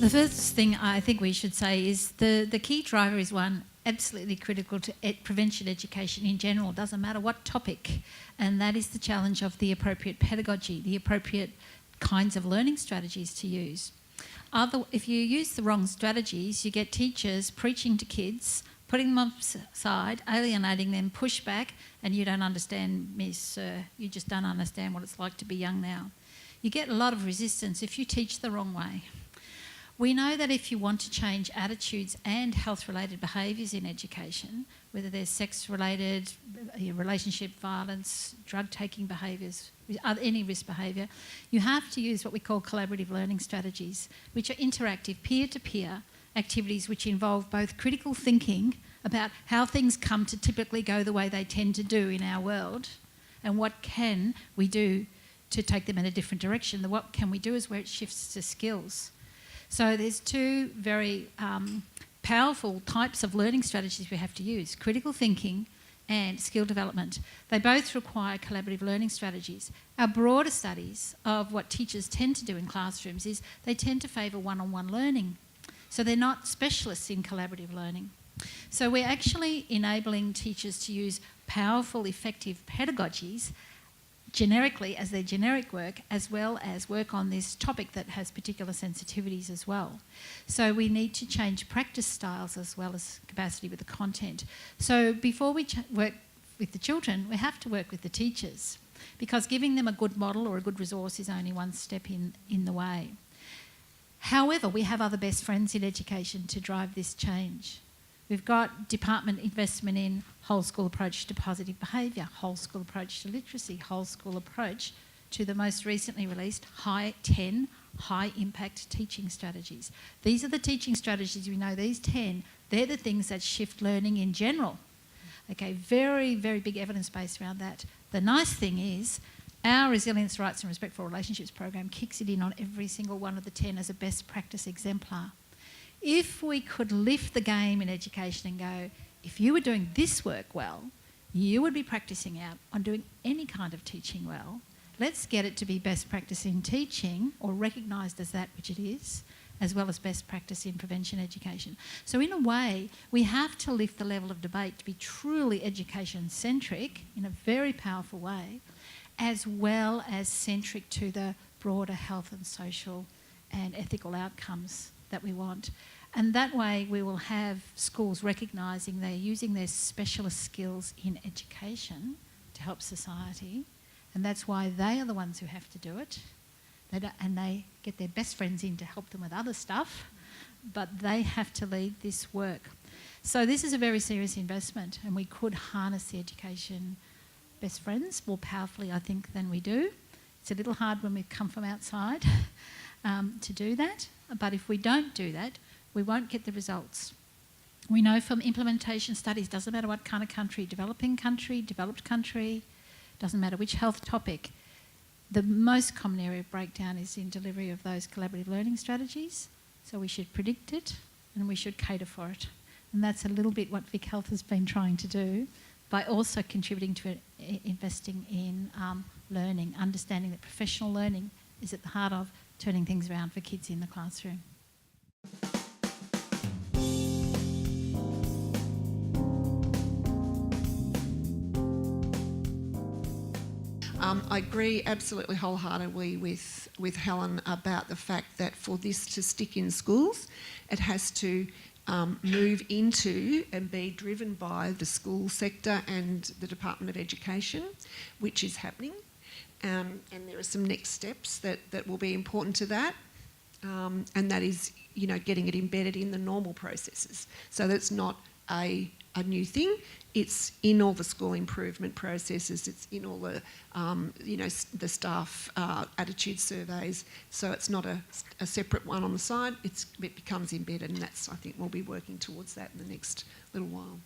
The first thing I think we should say is the key driver is one, absolutely critical to prevention education in general, doesn't matter what topic, and that is the challenge of the appropriate pedagogy, the appropriate kinds of learning strategies to use. If you use the wrong strategies, you get teachers preaching to kids, putting them aside, alienating them, push back, and you don't understand, miss, you just don't understand what it's like to be young now. You get a lot of resistance if you teach the wrong way. We know that if you want to change attitudes and health-related behaviours in education, whether they're sex-related, relationship violence, drug-taking behaviours, any risk behaviour, you have to use what we call collaborative learning strategies, which are interactive, peer-to-peer activities which involve both critical thinking about how things come to typically go the way they tend to do in our world, and what can we do to take them in a different direction. The what can we do is where it shifts to skills. So there's two very powerful types of learning strategies we have to use, critical thinking and skill development. They both require collaborative learning strategies. Our broader studies of what teachers tend to do in classrooms is they tend to favour one-on-one learning. So they're not specialists in collaborative learning. So we're actually enabling teachers to use powerful, effective pedagogies generically as their generic work, as well as work on this topic that has particular sensitivities as well. So we need to change practice styles as well as capacity with the content. So before we work with the children, we have to work with the teachers, because giving them a good model or a good resource is only one step in the way. However, we have other best friends in education to drive this change. We've got department investment in whole school approach to positive behaviour, whole school approach to literacy, whole school approach to the most recently released 10 high impact teaching strategies. These are the teaching strategies we know, these 10, they're the things that shift learning in general. Okay, very, very big evidence base around that. The nice thing is our Resilience, Rights and Respectful Relationships program kicks it in on every single one of the 10 as a best practice exemplar. If we could lift the game in education and go, if you were doing this work well, you would be practising out on doing any kind of teaching well. Let's get it to be best practice in teaching, or recognised as that which it is, as well as best practice in prevention education. So in a way, we have to lift the level of debate to be truly education-centric in a very powerful way, as well as centric to the broader health and social and ethical outcomes that we want. And that way we will have schools recognising they're using their specialist skills in education to help society, and that's why they are the ones who have to do it. And they get their best friends in to help them with other stuff, but they have to lead this work. So this is a very serious investment, and we could harness the education best friends more powerfully, I think, than we do. It's a little hard when we come from outside to do that, but if we don't do that, we won't get the results. We know from implementation studies, doesn't matter what kind of country, developing country, developed country, doesn't matter which health topic, the most common area of breakdown is in delivery of those collaborative learning strategies. So we should predict it and we should cater for it. And that's a little bit what Vic Health has been trying to do by also contributing to investing in learning, understanding that professional learning is at the heart of turning things around for kids in the classroom. I agree absolutely wholeheartedly with Helen about the fact that for this to stick in schools, it has to move into and be driven by the school sector and the Department of Education, which is happening. And there are some next steps that will be important to that. And that is, getting it embedded in the normal processes. So that's not a new thing. It's in all the school improvement processes. It's in all the, the staff attitude surveys. So it's not a separate one on the side. It becomes embedded, and that's, I think, we'll be working towards that in the next little while.